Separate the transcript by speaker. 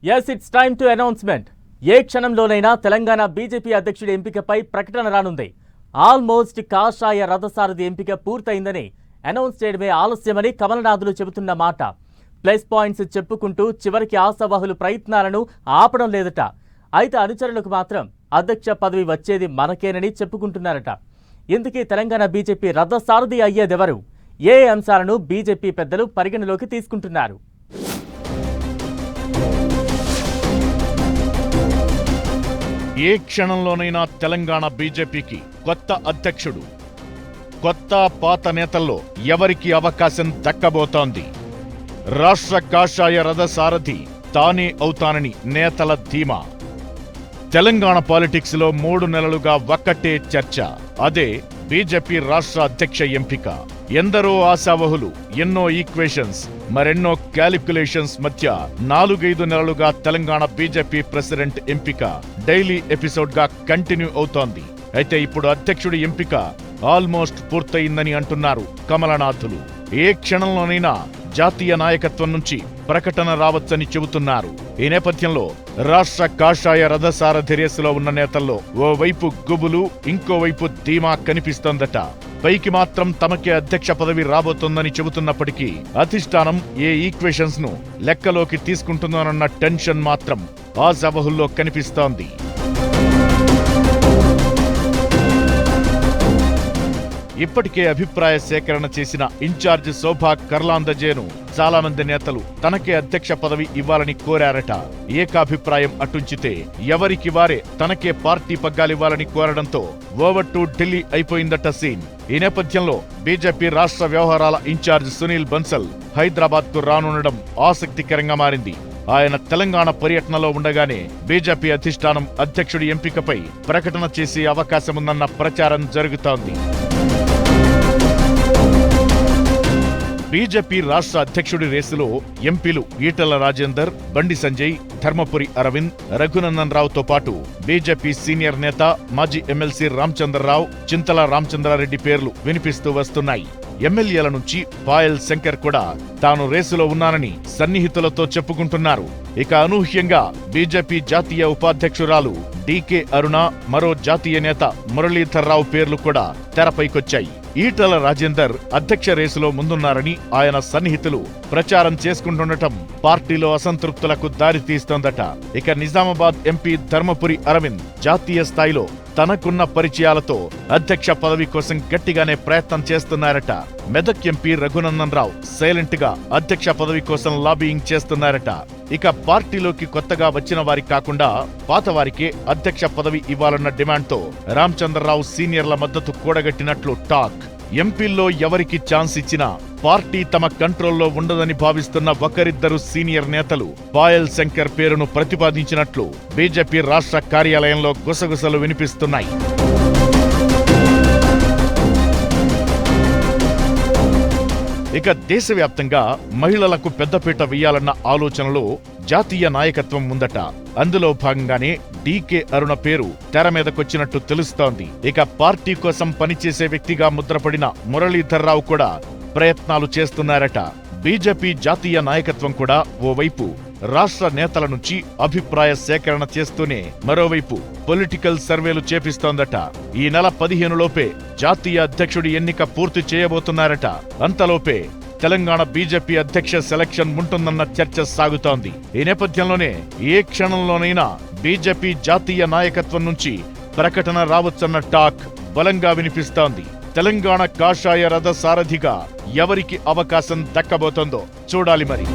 Speaker 1: Yes, it's time to announcement. ఏ క్షణంలోనైనా Telangana BJP అధ్యక్షుడి ఎంపికపై ప్రకటన రానుంది. ఆల్మోస్ట్ కాషాయ రథసారథి ఎంపిక పూర్తయిందని అనౌన్స్ చేయడమే ఆలస్యమని కమలనాథులు చెబుతున్న మాట. ప్లస్ పాయింట్స్ చెప్పుకుంటూ చివరికి ఆశావాహులు ప్రయత్నాలను ఆపడం లేదట. అయితే అనుచరులకు మాత్రం అధ్యక్ష పదవి వచ్చేది మనకేనని చెప్పుకుంటున్నారట. ఇందుకే తెలంగాణ బీజేపీ రథసారథి అయ్యేదెవరు? ఏ అంశాలను బీజేపీ పెద్దలు పరిగణలోకి తీసుకుంటున్నారు?
Speaker 2: ఏ క్షణంలోనైనా తెలంగాణ బీజేపీకి కొత్త అధ్యక్షుడు. కొత్త పాత నేతల్లో ఎవరికి అవకాశం దక్కబోతోంది? రాష్ట్ర కాషాయ రథసారథి తానే అవుతానని నేతల ధీమా. తెలంగాణ పాలిటిక్స్ లో 3 నెలలుగా ఒక్కటే చర్చ. అదే బీజేపీ రాష్ట్ర అధ్యక్ష ఎంపిక. ఎందరో ఆశావహులు, ఎన్నో ఈక్వేషన్స్, మరెన్నో క్యాలిక్యులేషన్స్ మధ్య 4-5 నెలలుగా తెలంగాణ బీజేపీ ప్రెసిడెంట్ ఎంపిక డైలీ ఎపిసోడ్ గా కంటిన్యూ అవుతోంది. అయితే ఇప్పుడు అధ్యక్షుడి ఎంపిక ఆల్మోస్ట్ పూర్తయిందని అంటున్నారు కమలనాథులు. ఏ క్షణంలోనైనా జాతీయ నాయకత్వం నుంచి ప్రకటన రావచ్చని చెబుతున్నారు. ఈ నేపథ్యంలో రాష్ట్ర కాషాయ రథసారథి రేసులో ఉన్న నేతల్లో ఓవైపు గుబులు, ఇంకోవైపు ధీమా కనిపిస్తోందట. పైకి మాత్రం తమకే అధ్యక్ష పదవి రాబోతోందని చెబుతున్నప్పటికీ అధిష్టానం ఏ ఈక్వేషన్స్ ను లెక్కలోకి తీసుకుంటుందోనన్న టెన్షన్ మాత్రం ఆశావహుల్లో కనిపిస్తోంది. ఇప్పటికే అభిప్రాయ సేకరణ చేసిన ఇన్ఛార్జ్ శోభా కర్లాందజేను చాలా మంది నేతలు తనకే అధ్యక్ష పదవి ఇవ్వాలని కోరారట. ఏకాభిప్రాయం అటుంచితే ఎవరికి వారే తనకే పార్టీ పగ్గాలివ్వాలని కోరడంతో ఓవర్ టు ఢిల్లీ అయిపోయిందట సీన్. ఈ నేపథ్యంలో బీజేపీ రాష్ట్ర వ్యవహారాల ఇన్ఛార్జ్ సునీల్ బన్సల్ హైదరాబాద్ కు రానుండడం ఆసక్తికరంగా మారింది. ఆయన తెలంగాణ పర్యటనలో ఉండగానే బీజేపీ అధిష్టానం అధ్యక్షుడి ఎంపికపై ప్రకటన చేసే అవకాశముందన్న ప్రచారం జరుగుతోంది. బీజేపీ రాష్ట్ర అధ్యక్షుడి రేసులో ఎంపీలు ఈటెల రాజేందర్, బండి సంజయ్, ధర్మపురి అరవింద్, రఘునందన్ రావుతో పాటు బీజేపీ సీనియర్ నేత మాజీ ఎమ్మెల్సీ రామచంద్రరావు, చింతల రామచంద్రారెడ్డి పేర్లు వినిపిస్తూ వస్తున్నాయి. ఎమ్మెల్యేల నుంచి పాయల్ శంకర్ కూడా తాను రేసులో ఉన్నానని సన్నిహితులతో చెప్పుకుంటున్నారు. ఇక అనూహ్యంగా బీజేపీ జాతీయ ఉపాధ్యక్షురాలు డీకే అరుణ, మరో జాతీయ నేత మురళీధర్ రావు పేర్లు కూడా తెరపైకొచ్చాయి. ఈటల రాజేందర్ అధ్యక్ష రేసులో ముందున్నారని ఆయన సన్నిహితులు ప్రచారం చేసుకుంటుండటం పార్టీలో అసంతృప్తులకు దారితీస్తోందట. ఇక నిజామాబాద్ ఎంపీ ధర్మపురి అరవింద్ జాతీయ స్థాయిలో తనకున్న పరిచయాలతో అధ్యక్ష పదవి కోసం గట్టిగానే ప్రయత్నం చేస్తున్నారట. మెదక్ ఎంపీ రఘునందన్ రావు సైలెంట్ గా అధ్యక్ష పదవి కోసం లాబీయింగ్ చేస్తున్నారట. ఇక పార్టీలోకి కొత్తగా వచ్చిన వారికి కాకుండా పాత వారికే అధ్యక్ష పదవి ఇవ్వాలన్న డిమాండ్తో రామచంద్రరావు సీనియర్ల మద్దతు కూడగట్టినట్లు టాక్. ఎంపీల్లో ఎవరికి ఛాన్స్ ఇచ్చినా పార్టీ తమ కంట్రోల్లో ఉండదని భావిస్తున్న ఒకరిద్దరు సీనియర్ నేతలు పాయల్ శంకర్ పేరును ప్రతిపాదించినట్లు బీజేపీ రాష్ట్ర కార్యాలయంలో గుసగుసలు వినిపిస్తున్నాయి. ఇక దేశవ్యాప్తంగా మహిళలకు పెద్దపీట వేయాలన్న ఆలోచనలో జాతీయ నాయకత్వం ఉందట. అందులో భాగంగానే డీకే అరుణ పేరు తెర మీదకొచ్చినట్టు తెలుస్తోంది. ఇక పార్టీ కోసం పనిచేసే వ్యక్తిగా ముద్రపడిన మురళీధర్ రావు కూడా ప్రయత్నాలు చేస్తున్నారట. బీజేపీ జాతీయ నాయకత్వం కూడా ఓవైపు రాష్ట్ర నేతల నుంచి అభిప్రాయ సేకరణ చేస్తూనే మరోవైపు పొలిటికల్ సర్వేలు చేపిస్తోందట. ఈ నెల 15 లోపే జాతీయ అధ్యక్షుడి ఎన్నిక పూర్తి చేయబోతున్నారట. అంతలోపే తెలంగాణ బీజేపీ అధ్యక్ష సెలక్షన్ ఉంటుందన్న చర్చ సాగుతోంది. ఈ నేపథ్యంలోనే ఏ క్షణంలోనైనా బీజేపీ జాతీయ నాయకత్వం నుంచి ప్రకటన రావచ్చన్న టాక్ బలంగా వినిపిస్తోంది. తెలంగాణ కాషాయ రథ సారథిగా ఎవరికి అవకాశం దక్కబోతోందో చూడాలి మరి.